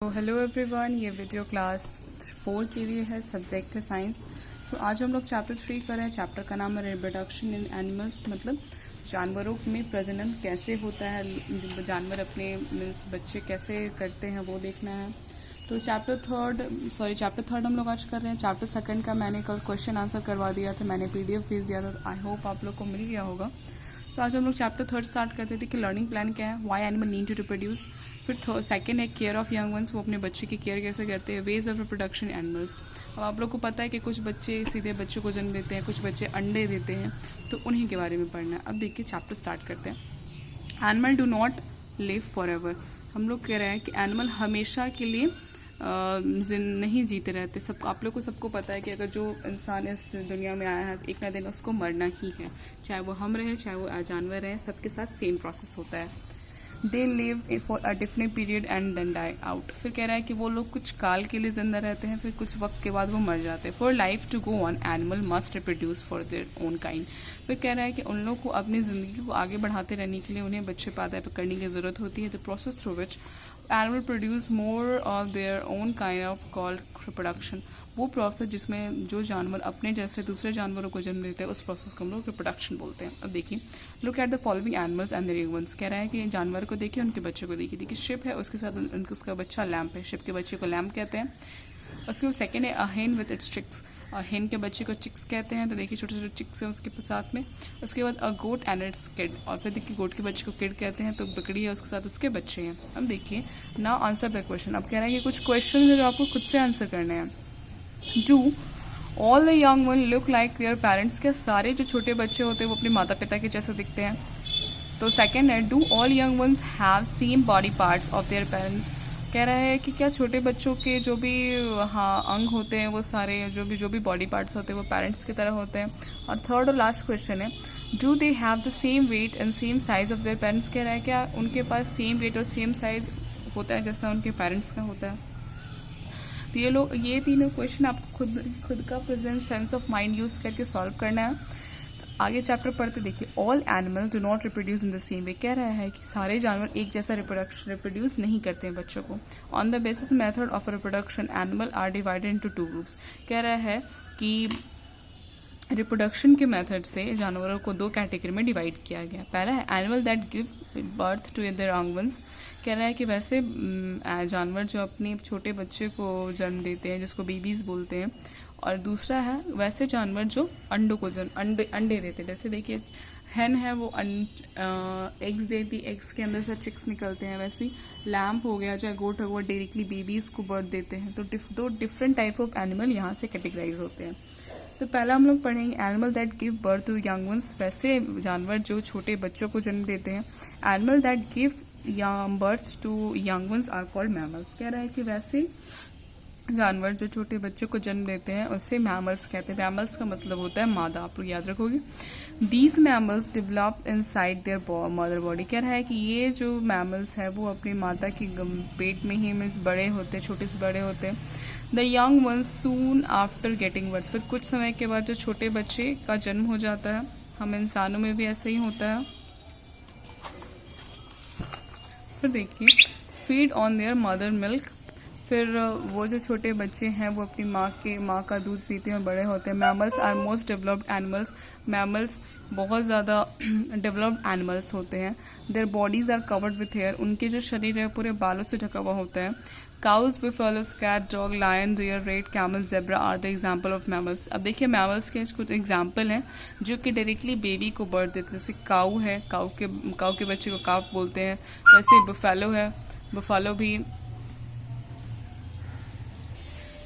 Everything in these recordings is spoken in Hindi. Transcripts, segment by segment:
तो हेलो एवरीवन, ये वीडियो क्लास 4 के लिए है, सब्जेक्ट है साइंस। सो आज हम लोग चैप्टर 3 कर रहे हैं। चैप्टर का नाम है रिप्रोडक्शन इन एनिमल्स, मतलब जानवरों में प्रजनन कैसे होता है, जानवर अपने बच्चे कैसे करते हैं वो देखना है। तो चैप्टर थर्ड हम लोग आज कर रहे हैं। चैप्टर सेकंड का मैंने कल क्वेश्चन आंसर करवा दिया था, मैंने PDF भेज दिया था। आई होप आप लोग को मिल गया होगा। तो आज हम लोग चैप्टर थर्ड स्टार्ट करते थे कि लर्निंग प्लान क्या है, why animal need to reproduce. फिर सेकंड है केयर ऑफ यंग वंस, वो अपने बच्चे की केयर कैसे करते हैं। वेज ऑफ रिप्रोडक्शन एनिमल्स, अब आप लोग को पता है कि कुछ बच्चे सीधे बच्चों को जन्म देते हैं, कुछ बच्चे अंडे देते हैं, तो उन्हीं के बारे में पढ़ना है। अब देखिए चैप्टर स्टार्ट करते हैं। Animal do not live for ever, हम लोग कह रहे हैं कि एनिमल हमेशा के लिए नहीं जीते रहते। सब आप लोग को सबको पता है कि अगर जो इंसान इस दुनिया में आया है एक ना दिन उसको मरना ही है, चाहे वो हम रहे चाहे वो जानवर रहे, सबके साथ सेम प्रोसेस होता है। They live for a different period and then die out, फिर कह रहा है कि वो लोग कुछ काल के लिए जिंदा रहते हैं, फिर कुछ वक्त के बाद वो मर जाते हैं। For life to go on animal must reproduce for their own kind, फिर कह रहा है कि उन लोग को अपनी जिंदगी को आगे बढ़ाते रहने के लिए उन्हें बच्चे पैदा करने की जरूरत होती है। The process through which animal produce more of their own kind of called reproduction, वो प्रोसेस जिसमें जो जानवर अपने जैसे दूसरे जानवरों को जन्म देते हैं उस प्रोसेस को हम लोग रिप्रोडक्शन बोलते हैं। अब देखिए, look at the following animals and there young ones, कह रहा है कि जानवर को देखिए, उनके बच्चे को देखिए। देखिए शिप है, उसके साथ उसका बच्चा लैम्प है, शिप के बच्चे को लैम्प कहते हैं। उसके बाद सेकेंड है अ हेन विद इट्स चिक्स, और हेन के बच्चे को चिक्स कहते हैं। तो देखिए छोटे छोटे चिक्स हैं उसके साथ में। उसके बाद अ गोट एंड इट्स किड, और फिर देखिए गोट के बच्चे को किड कहते हैं। तो बकरी है, उसके साथ उसके बच्चे हैं। अब देखिए नाउ आंसर द क्वेश्चन, अब कह रहा है कि कुछ क्वेश्चन है जो आपको खुद से आंसर करने हैं। Do all the young one look like their parents, क्या सारे जो छोटे बच्चे होते हैं वो अपने माता पिता के जैसे दिखते हैं। तो सेकेंड है do all young ones have same body parts of their parents, कह रहा है कि क्या छोटे बच्चों के जो भी अंग होते हैं वो सारे जो भी बॉडी पार्ट्स होते हैं वो पेरेंट्स की तरह होते हैं। और थर्ड और लास्ट क्वेश्चन है do they have the same weight and same size of their parents, कह रहा है क्या उनके पास सेम वेट और सेम साइज होता है जैसा उनके पेरेंट्स का होता है। तो ये तीनों क्वेश्चन आपको खुद का present sense of mind use करके सॉल्व करना है। आगे चैप्टर पढ़ते देखिए। All animal do not reproduce in the same way, कह रहा है कि सारे जानवर एक जैसा रिप्रोड्यूस नहीं करते हैं बच्चों को। On the basis method of reproduction animal are divided into 2 groups, कह रहा है कि रिप्रोडक्शन के मेथड से जानवरों को 2 कैटेगरी में डिवाइड किया गया। पहला है animal that give birth to their young ones, कह रहा है कि वैसे जानवर जो अपने छोटे बच्चे को जन्म देते हैं जिसको बेबीज बोलते हैं। और दूसरा है वैसे जानवर जो अंडों को अंडे देते हैं। जैसे देखिए हैन है वो एग्स देती, एग्स के अंदर से चिक्स निकलते हैं। वैसे लैम्प हो गया चाहे गोट हो गया डायरेक्टली बेबीज को बर्थ देते हैं। तो 2 डिफरेंट टाइप ऑफ एनिमल यहाँ से कैटेगराइज होते हैं। तो पहला हम लोग पढ़ेंगे animal that give birth to young ones, वैसे जानवर जो छोटे बच्चों को जन्म देते हैं। Animal that give birth to young ones are called mammals, कह रहा है कि वैसे जानवर जो छोटे बच्चों को जन्म देते हैं उसे मैमल्स कहते हैं। मैमल्स का मतलब होता है मादा, आप लोग याद रखोगे। These mammals develop inside there mother body, कह रहा है कि ये जो मैमल्स है वो अपनी माता की पेट में ही मीन्स बड़े होते हैं, छोटे से बड़े होते हैं। The young ones soon after getting birth, फिर कुछ समय के बाद जो छोटे बच्चे का जन्म हो जाता है। हम इंसानों में भी ऐसा ही होता है। फिर देखिए feed on their mother milk, फिर वो जो छोटे बच्चे हैं वो अपनी माँ का दूध पीते हैं और बड़े होते हैं। Mammals are most developed animals, mammals बहुत ज़्यादा डेवलप्ड एनिमल्स होते हैं। Their bodies are covered with hair, उनके जो शरीर है पूरे बालों से ढका हुआ होता है। Cows, buffaloes, cat, dog, lion, deer, rat, camel, zebra are the example of mammals. अब देखिए मैमल्स के कुछ एग्जाम्पल हैं जो कि डायरेक्टली बेबी को बर्थ देते हैं। जैसे काऊ है, काऊ के बच्चे को काफ बोलते हैं। वैसे बुफेलो है, बुफालो भी।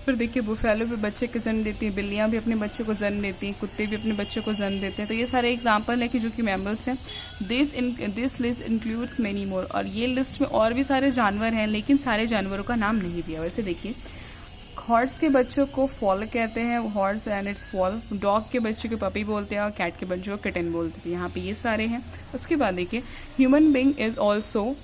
फिर देखिए बुफेलो भी बच्चे को जन्म देती हैं, बिल्लियां भी अपने बच्चों को जन्म देती हैं, कुत्ते भी अपने बच्चों को जन्म देते हैं। तो ये सारे एग्जाम्पल है कि जो कि मैमल्स हैं। This list includes many more, और ये लिस्ट में और भी सारे जानवर हैं लेकिन सारे जानवरों का नाम नहीं दिया। वैसे देखिए हॉर्स के बच्चों को फॉल कहते हैं, horse and it's fall. Dog के बच्चों को पपी बोलते हैं और कैट के बच्चों को किटन बोलते हैं। यहाँ पे ये सारे हैं। उसके बाद देखिए human being is also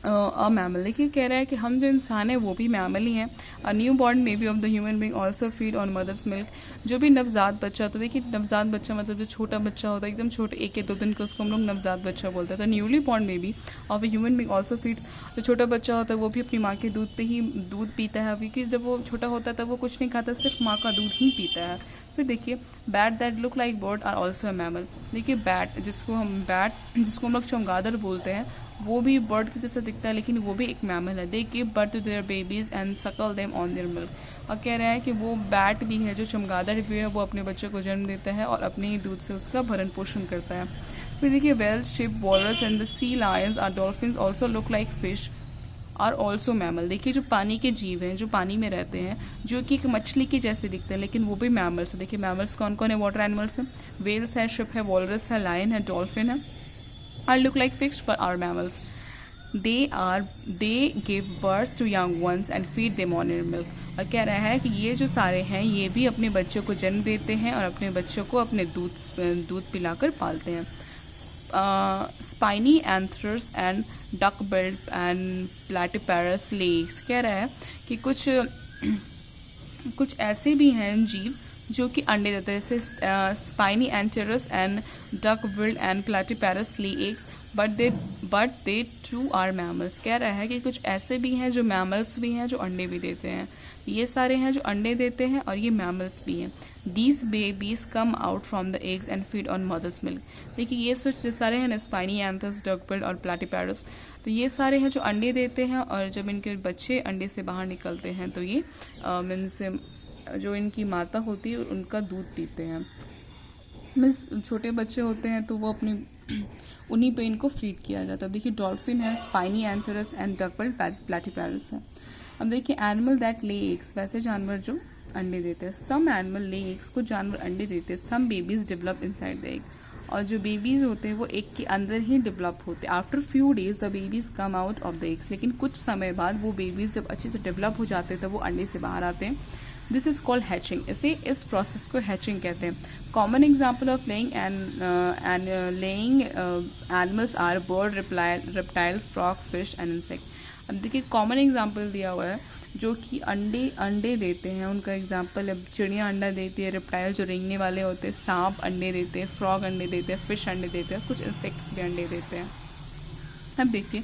a mammal. देखिए कह रहा है कि हम जो इंसान है वो भी मैमल ही हैं। A newborn baby of the human being also feed on mother's milk. जो भी नवजात बच्चा, तो देखिए नवजात बच्चा मतलब जो छोटा बच्चा होता है एकदम छोटे 1 या 2 दिन का, उसको हम लोग नवजात बच्चा बोलते हैं। तो newly born baby of a human being also feeds. जो छोटा बच्चा होता है वो भी अपनी माँ के दूध पे ही दूध पीता है, क्योंकि जब वो छोटा होता है तब वो कुछ नहीं खाता, सिर्फ माँ का दूध ही पीता है। फिर देखिए bat that look like bird are also a mammal. देखिए बैट जिसको हम लोग चमगादड़ बोलते हैं, वो भी बर्ड की तरह दिखता है, लेकिन वो भी एक मैमल है। They give birth to their babies and suckle them on their milk. और कह रहा है कि वो बैट भी है, जो चमगादड़ भी है, वो अपने बच्चे को जन्म देता है और अपने ही दूध से उसका भरण पोषण करता है। फिर देखिए whale ship walrus and the sea lions are dolphins also look like fish are also mammal. देखिए जो पानी के जीव हैं, जो पानी में रहते हैं, जो कि एक मछली के जैसे दिखते हैं, लेकिन वो भी मैमल्स है। देखिए मैमल्स कौन कौन है वाटर एनिमल्स में? वेल्स है, शिप है, वॉलरस है, लायन है, डॉल्फिन है। आर लुक लाइक फिश पर are mammals. they give birth to young ones and feed them on their milk। और कह रहा है कि ये जो सारे हैं ये भी अपने बच्चों को जन्म देते हैं और अपने बच्चों को अपने दूध पिलाकर पालते हैं। Spiny anteaters and duck billed and platypus lay eggs. कह रहा है कि कुछ ऐसे भी हैं जीव जो कि अंडे देते हैं, जैसे spiny anteaters and duck billed and platypus lay eggs but they too are mammals. कह रहा है कि कुछ ऐसे भी हैं जो मैमल्स भी हैं, जो अंडे भी देते हैं। ये सारे हैं जो अंडे देते हैं और ये मैमल्स भी हैं। These babies come out from the eggs and feed on mother's milk. देखिए ये सारे हैं ना, स्पाइनी एंथरस, डक बिल्ड और प्लेटिपैरस, तो ये सारे हैं जो अंडे देते हैं, और जब इनके बच्चे अंडे से बाहर निकलते हैं तो ये मीन्स जो इनकी माता होती है उनका दूध पीते हैं। मीन्स छोटे बच्चे होते हैं तो वो अपनी उन्हीं पे इनको फीड किया जाता है। देखिए डॉल्फिन है, spiny anteaters and duck build प्लेटिपैरस है। अब देखिए एनिमल दैट ले एग्स, वैसे जानवर जो अंडे देते हैं। सम एनिमल ले एग्स, कुछ जानवर अंडे देते हैं। Some babies develop inside the egg, और जो बेबीज होते हैं वो एग के अंदर ही डेवलप होते हैं। After few days the babies come out of the eggs, लेकिन कुछ समय बाद वो बेबीज जब अच्छे से डेवलप हो जाते हैं तब वो अंडे से बाहर आते हैं। This is called hatching. इस प्रोसेस को हैचिंग कहते हैं। Common example of laying animals are bird, reptile, frog, fish and insect. अब देखिए कॉमन एग्जाम्पल दिया हुआ है जो कि अंडे देते हैं। उनका एग्जाम्पल है चिड़िया अंडा देती है, रेप्टाइल जो रेंगने वाले होते हैं, सांप अंडे देते हैं, फ्रॉग अंडे देते हैं, फिश अंडे देते हैं, कुछ इंसेक्ट्स भी अंडे देते हैं। अब देखिए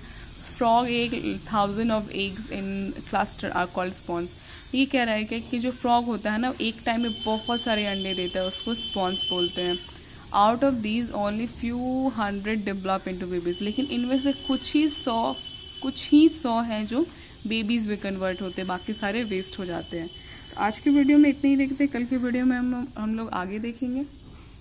frog egg 1000 of eggs in cluster are called spawns. ये कह रहा है कि जो फ्रॉग होता है ना, एक टाइम में बहुत सारे अंडे देता है, उसको स्पॉन्स बोलते हैं। Out of these only few hundred develop into babies, लेकिन इनमें से कुछ ही सौ हैं जो बेबीज में कन्वर्ट होते हैं, बाकी सारे वेस्ट हो जाते हैं। तो आज की वीडियो में इतने ही देखते हैं, कल की वीडियो में हम लोग आगे देखेंगे।